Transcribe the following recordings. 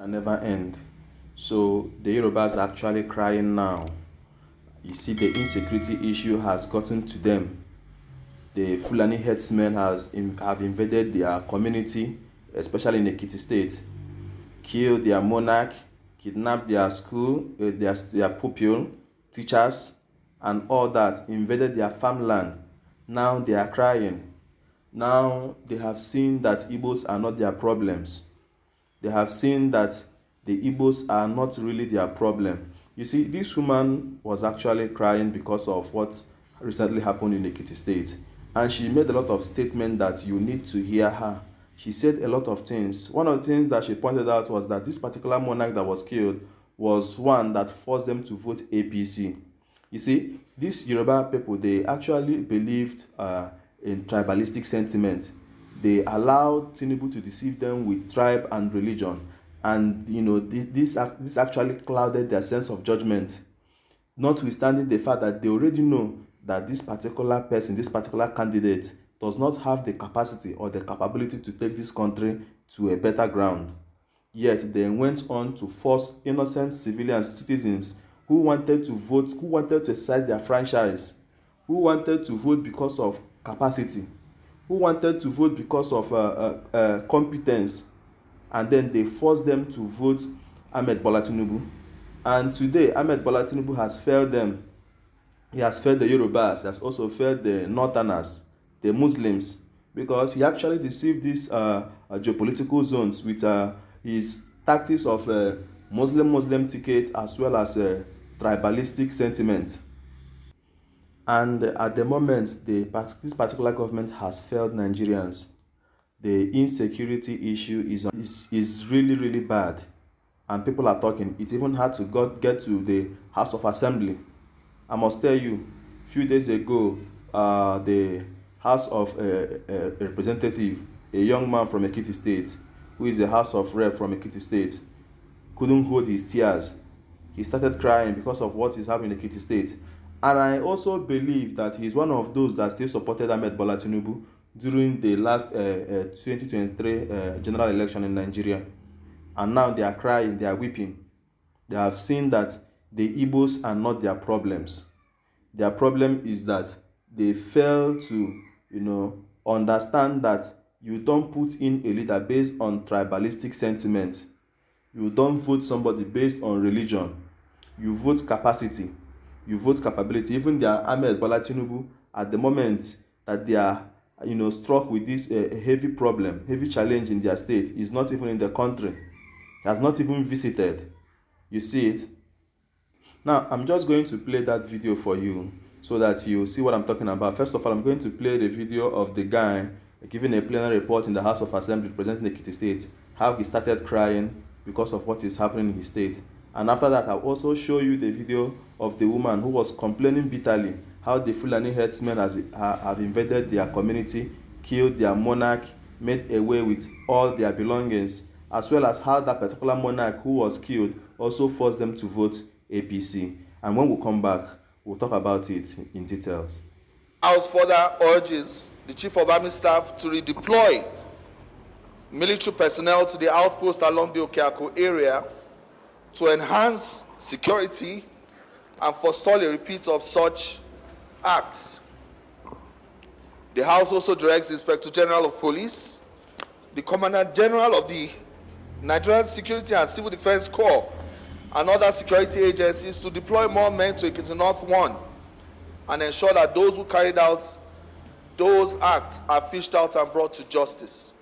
never end. So the Yorubas are actually crying now. You see, the insecurity issue has gotten to them. The Fulani herdsmen have invaded their community, especially in Ekiti state, killed their monarch, kidnapped their school, their pupil, teachers, and all that, invaded their farmland. Now they are crying. Now they have seen that Igbos are not their problems. They have seen that the Igbos are not really their problem. You see, this woman was actually crying because of what recently happened in Ekiti state. And she made a lot of statements that you need to hear her. She said a lot of things. One of the things that she pointed out was that this particular monarch that was killed was one that forced them to vote APC. You see, these Yoruba people, they actually believed in tribalistic sentiment. They allowed Tinubu to deceive them with tribe and religion. And, this actually clouded their sense of judgment, notwithstanding the fact that they already know that this particular person, this particular candidate, does not have the capacity or the capability to take this country to a better ground. Yet they went on to force innocent civilian citizens who wanted to vote, who wanted to exercise their franchise, who wanted to vote because of capacity, who wanted to vote because of competence, and then they forced them to vote Ahmed Bola Tinubu. And today, Ahmed Bola Tinubu has failed them. He has failed the Yorubas. He has also failed the Northerners, the Muslims, because he actually deceived these geopolitical zones with his tactics of Muslim ticket as well as tribalistic sentiment. And at the moment, this particular government has failed Nigerians. The insecurity issue is really, really bad. And people are talking. It even had to get to the House of Assembly. I must tell you, a few days ago, the House of Representative, a young man from Ekiti State, who is a House of Rep from Ekiti State, couldn't hold his tears. He started crying because of what is happening in Ekiti State. And I also believe that he's one of those that still supported Ahmed Bola Tinubu during the last 2023 general election in Nigeria. And now they are crying, they are weeping. They have seen that the Igbos are not their problems. Their problem is that they fail to, understand that you don't put in a leader based on tribalistic sentiment. You don't vote somebody based on religion. You vote capacity. You vote capability. Even their Ahmed Bola Tinubu, at the moment that they are, struck with this heavy problem, heavy challenge in their state, is not even in the country. He has not even visited. You see it? Now, I'm just going to play that video for you so that you see what I'm talking about. First of all, I'm going to play the video of the guy giving a plenary report in the House of Assembly representing Ekiti State, how he started crying because of what is happening in his state. And after that, I'll also show you the video of the woman who was complaining bitterly how the Fulani herdsmen have invaded their community, killed their monarch, made away with all their belongings, as well as how that particular monarch who was killed also forced them to vote APC. And when we come back, we'll talk about it in details. House further urges the Chief of Army Staff to redeploy military personnel to the outpost along the Okeako area to enhance security and forestall a repeat of such acts. The House also directs the Inspector General of Police, the Commandant General of the Nigerian Security and Civil Defense Corps, and other security agencies to deploy more men to Ekiti North 1 and ensure that those who carried out those acts are fished out and brought to justice.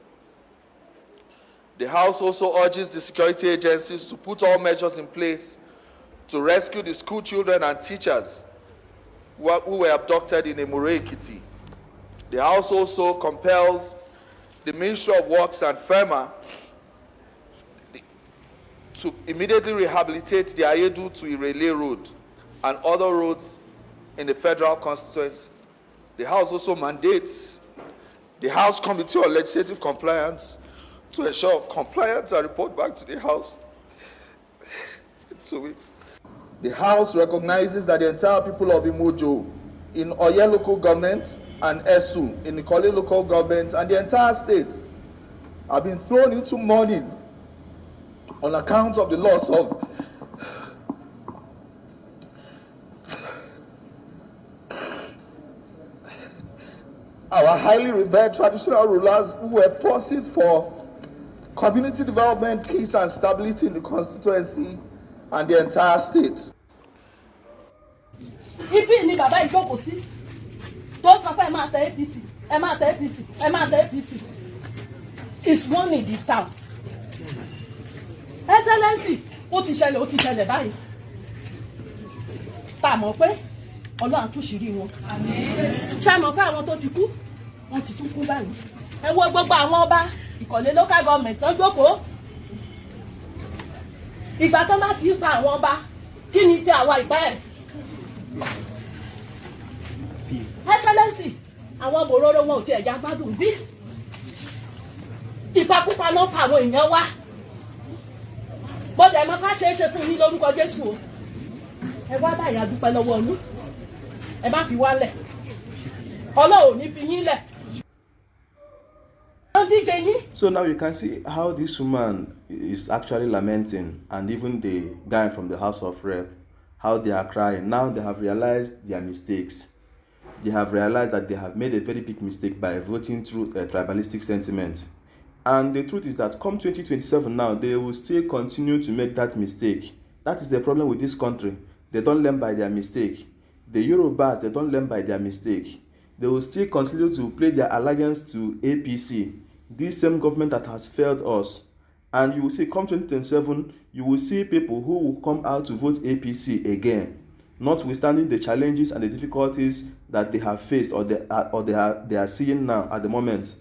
The House also urges the security agencies to put all measures in place to rescue the school children and teachers who were abducted in Emure, Ekiti. The House also compels the Ministry of Works and FEMA to immediately rehabilitate the Ayedu to Irele Road and other roads in the federal constituency. The House also mandates the House Committee on Legislative Compliance to ensure compliance and report back to the House in 2 weeks. The House recognizes that the entire people of Imojo in Oye local government and Esu in Ikole local government and the entire state have been thrown into mourning on account of the loss of our highly revered traditional rulers who were forces for community development, peace and stability in the constituency and the entire state. Ibi ni bàbá ìjókòó sí tó sọ pé ẹ máa tẹ APC, ẹ máa tẹ APC, ẹ máa tẹ APC. It's one in the town. Excellency, ó ti ṣẹlẹ̀ báyìí. Tá mọ̀ pé Ọlọ́run àtúnṣìírí wọn. Ṣé mọ̀ pé àwọn tó ti kú, wọ́n ti tún kú báyìí. Ẹ wo gbogbo àwọn ọba Ìkọ̀lé local government tó jókòó. Ìgbà tó bá ti pa àwọn ọba, kí ni ti àwa ìpá ẹ̀? Excellency, àwọn bòróró wọn ò tiẹ̀ já gbádùn bí. Ìpakúpa náà pa àwọn èèyàn wá. Bọ́dẹ̀ mọ́ ká ṣe é ṣe fún yín lórúkọ Jésù o. Ẹ wá báyà dúpẹ́ lọ́wọ́ yín. Ẹ má fi wálẹ̀. Ọlọ́run ò ní fi yín lẹ̀. So now you can see how this woman is actually lamenting, and even the guy from the House of Rep, how they are crying. Now they have realized their mistakes. They have realized that they have made a very big mistake by voting through a tribalistic sentiment. And the truth is that come 2027 now, they will still continue to make that mistake. That is the problem with this country. They don't learn by their mistake. The Yorubas, they don't learn by their mistake. They will still continue to play their alliance to APC, this same government that has failed us. And you will see, come 2027, you will see people who will come out to vote APC again, notwithstanding the challenges and the difficulties that they have faced or they are seeing now at the moment.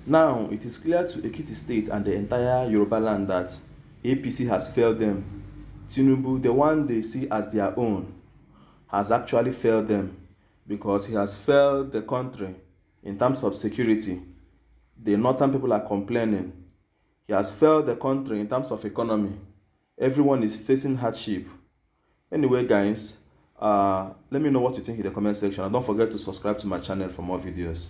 Now, it is clear to Ekiti State and the entire Yoruba land that APC has failed them. Tinubu, the one they see as their own, has actually failed them because he has failed the country in terms of security. The northern people are complaining. He has failed the country in terms of economy. Everyone is facing hardship. Anyway, guys, let me know what you think in the comment section. And don't forget to subscribe to my channel for more videos.